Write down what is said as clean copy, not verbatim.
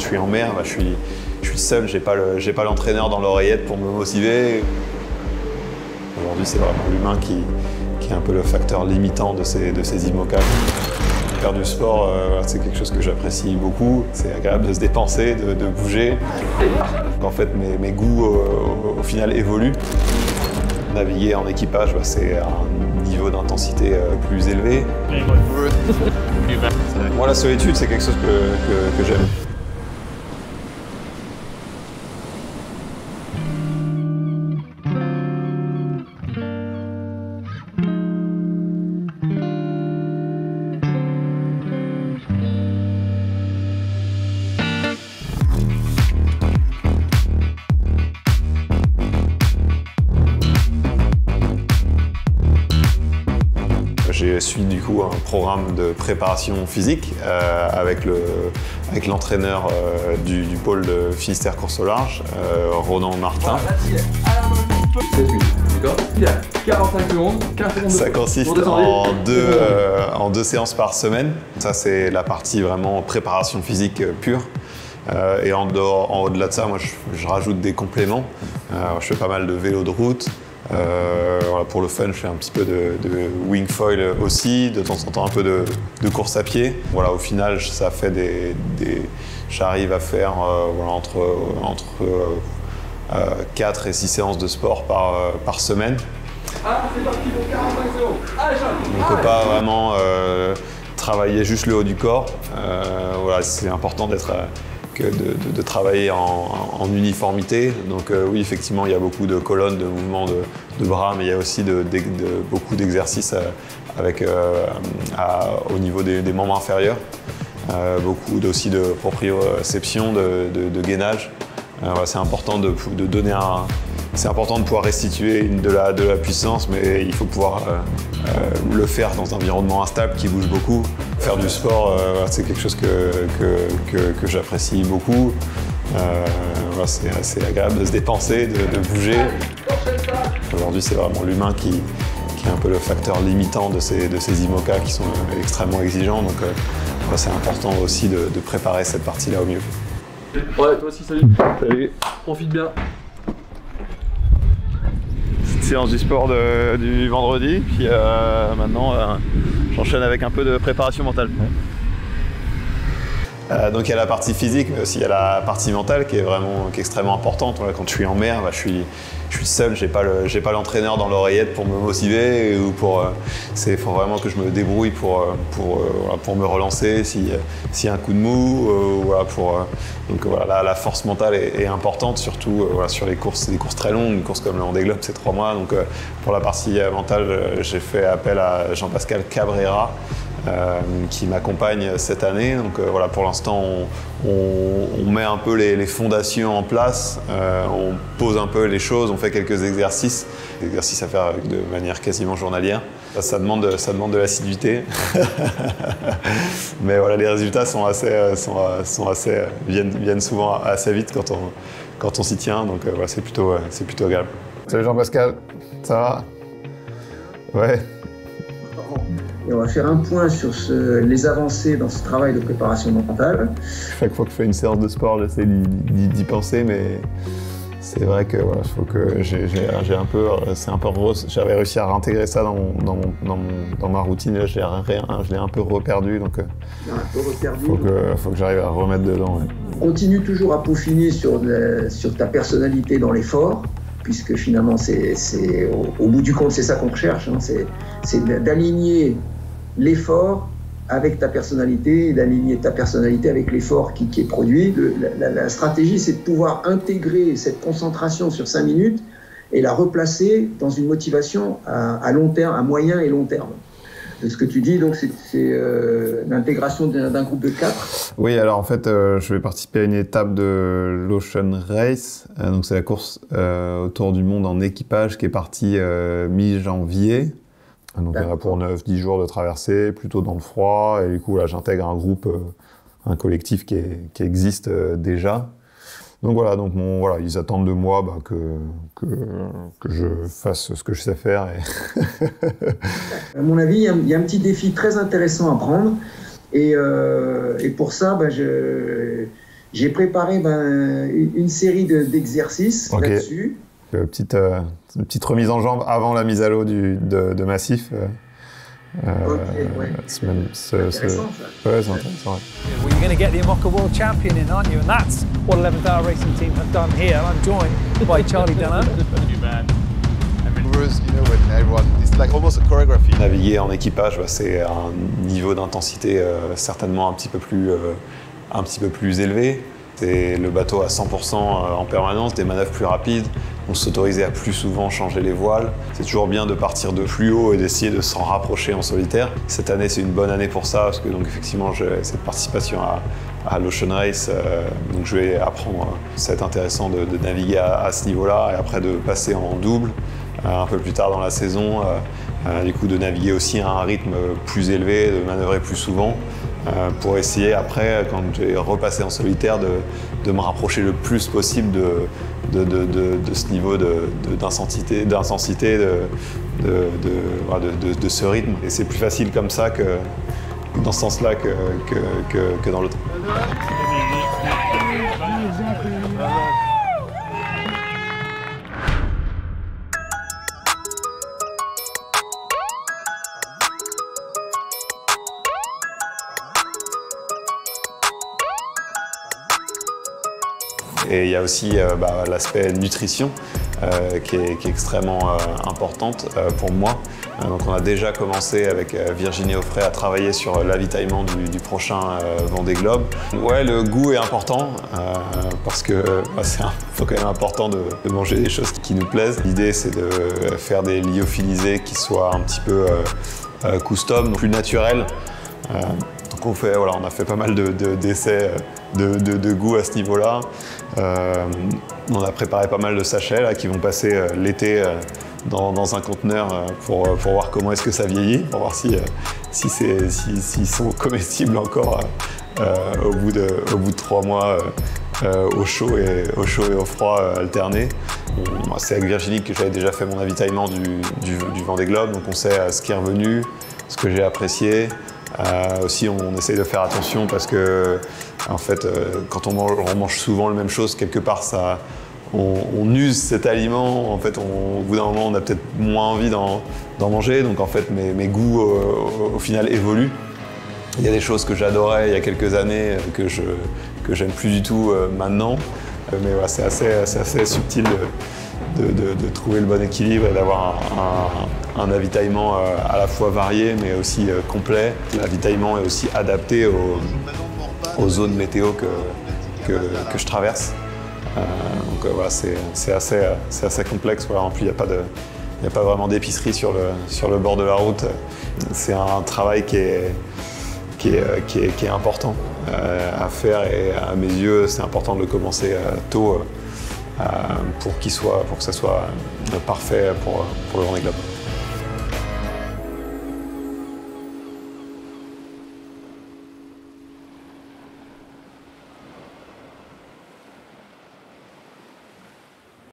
je suis en mer, je suis seul, j'ai pas l'entraîneur dans l'oreillette pour me motiver. Aujourd'hui, c'est vraiment l'humain qui est un peu le facteur limitant de ces IMOCA. Faire du sport, c'est quelque chose que j'apprécie beaucoup. C'est agréable de se dépenser, de bouger. En fait, mes goûts, au final, évoluent. Naviguer en équipage, c'est un niveau d'intensité plus élevé. Moi, la solitude, c'est quelque chose que j'aime. J'ai suivi du coup un programme de préparation physique avec l'entraîneur du pôle de Finistère Course au Large, Ronan Martin. D'accord. 45 secondes, 15 secondes. Ça consiste en deux séances par semaine. Ça, c'est la partie vraiment préparation physique pure. Et au-delà de ça, moi, je rajoute des compléments. Je fais pas mal de vélo de route. Voilà, pour le fun, je fais un petit peu de wing foil aussi, de temps en temps un peu de course à pied. Voilà, au final, ça fait j'arrive à faire voilà, entre 4 et 6 séances de sport par semaine. Ah, c'est parti pour 45 secondes. Allez, on ne peut pas vraiment travailler juste le haut du corps. Voilà, c'est important de travailler en uniformité. Donc oui, effectivement, il y a beaucoup de colonnes, de mouvements de bras, mais il y a aussi beaucoup d'exercices au niveau des membres inférieurs. Beaucoup aussi de proprioception, de gainage. Voilà, c'est important c'est important de pouvoir restituer de la puissance, mais il faut pouvoir le faire dans un environnement instable qui bouge beaucoup. Faire du sport, c'est quelque chose que j'apprécie beaucoup. Voilà, c'est assez agréable de se dépenser, de bouger. Aujourd'hui, c'est vraiment l'humain qui est un peu le facteur limitant de ces IMOCA qui sont extrêmement exigeants. Donc voilà, c'est important aussi de préparer cette partie-là au mieux. Ouais, toi aussi, salut. Salut. Profite bien. Petite séance du sport du vendredi, puis maintenant j'enchaîne avec un peu de préparation mentale. Donc il y a la partie physique, mais aussi il y a la partie mentale qui est extrêmement importante. Voilà, quand je suis en mer, je suis seul, j'ai pas l'entraîneur dans l'oreillette pour me motiver ou il faut vraiment que je me débrouille pour me relancer s'il y a un coup de mou. Voilà, donc voilà, la force mentale est importante, surtout voilà, sur des courses très longues. Une course comme le Vendée Globe, c'est 3 mois. Donc pour la partie mentale, j'ai fait appel à Jean-Pascal Cabrera, qui m'accompagne cette année. Donc voilà, pour l'instant, on met un peu les fondations en place, on pose un peu les choses, on fait quelques exercices à faire de manière quasiment journalière. Ça demande de l'assiduité, mais voilà, les résultats viennent souvent assez vite quand on s'y tient. Donc voilà, c'est plutôt agréable. Salut Jean-Pascal, ça va? Ouais. Et on va faire un point sur les avancées dans ce travail de préparation mentale. Chaque fois que je fais une séance de sport, j'essaie d'y penser, mais c'est vrai que voilà, faut que j'avais réussi à réintégrer ça dans ma routine. Là, je l'ai un peu reperdu, donc faut que j'arrive à remettre dedans. Ouais. Continue toujours à peaufiner sur ta personnalité dans l'effort, puisque finalement, au bout du compte, c'est ça qu'on recherche, hein, c'est d'aligner l'effort avec ta personnalité et d'aligner ta personnalité avec l'effort qui est produit. La stratégie, c'est de pouvoir intégrer cette concentration sur 5 minutes et la replacer dans une motivation à long terme, à moyen et long terme. De ce que tu dis, donc c'est l'intégration d'un groupe de 4. Oui, alors en fait, je vais participer à une étape de l'Ocean Race. Donc c'est la course autour du monde en équipage qui est partie mi-janvier. Donc il y aura pour 9-10 jours de traversée, plutôt dans le froid. Et du coup, là, j'intègre un groupe, un collectif qui existe déjà. Donc voilà, ils attendent de moi que je fasse ce que je sais faire. À mon avis, il y a un petit défi très intéressant à prendre. Et pour ça, j'ai préparé une série d'exercices là-dessus. Une petite remise en jambe avant la mise à l'eau de Massif. Ouais. C'est intéressant, ça. Ouais, c'est intéressant. Ouais. Well, you're going to get the IMOCA World Champion in, aren't you? And that's what 11th Hour Racing Team have done here. I'm joined by Charlie Dunham. It's like almost a choreography. Naviguer en équipage, c'est un niveau d'intensité certainement un petit peu plus élevé. C'est le bateau à 100% en permanence, des manœuvres plus rapides. On s'autorisait à plus souvent changer les voiles. C'est toujours bien de partir de plus haut et d'essayer de s'en rapprocher en solitaire. Cette année, c'est une bonne année pour ça, parce que donc, effectivement, j'ai cette participation à l'Ocean Race. Donc je vais apprendre. Ça va être intéressant de naviguer à ce niveau-là et après de passer en double un peu plus tard dans la saison. Du coup, de naviguer aussi à un rythme plus élevé, de manœuvrer plus souvent. Pour essayer après, quand j'ai repassé en solitaire, de me rapprocher le plus possible de ce niveau d'intensité, de ce rythme. Et c'est plus facile comme ça que dans ce sens-là que dans l'autre. Et il y a aussi l'aspect nutrition qui est extrêmement importante pour moi. Donc on a déjà commencé avec Virginie Offray à travailler sur l'avitaillement du prochain Vendée Globe. Ouais, le goût est important parce que c'est quand même important de manger des choses qui nous plaisent. L'idée c'est de faire des lyophilisés qui soient un petit peu custom, plus naturels. Donc on a fait pas mal d'essais de goût à ce niveau-là. On a préparé pas mal de sachets là, qui vont passer l'été dans un conteneur pour voir comment est-ce que ça vieillit, pour voir s'ils sont comestibles encore au bout de 3 mois au chaud et au froid alterné. C'est avec Virginie que j'avais déjà fait mon avitaillement du Vendée Globe, donc on sait ce qui est revenu, ce que j'ai apprécié. Aussi, on essaye de faire attention parce que, en fait, quand on mange souvent la même chose, quelque part, on use cet aliment. En fait, au bout d'un moment, on a peut-être moins envie d'en manger. Donc, en fait, mes goûts, au final, évoluent. Il y a des choses que j'adorais il y a quelques années que j'aime plus du tout maintenant. Mais voilà, c'est assez subtil de trouver le bon équilibre et d'avoir un avitaillement à la fois varié mais aussi complet. L'avitaillement est aussi adapté aux zones météo que je traverse. Donc voilà, c'est assez complexe. Voilà. En plus, il n'y a pas vraiment d'épicerie sur le bord de la route. C'est un travail qui est important à faire et à mes yeux, c'est important de le commencer tôt pour que ça soit parfait pour le Vendée Globe.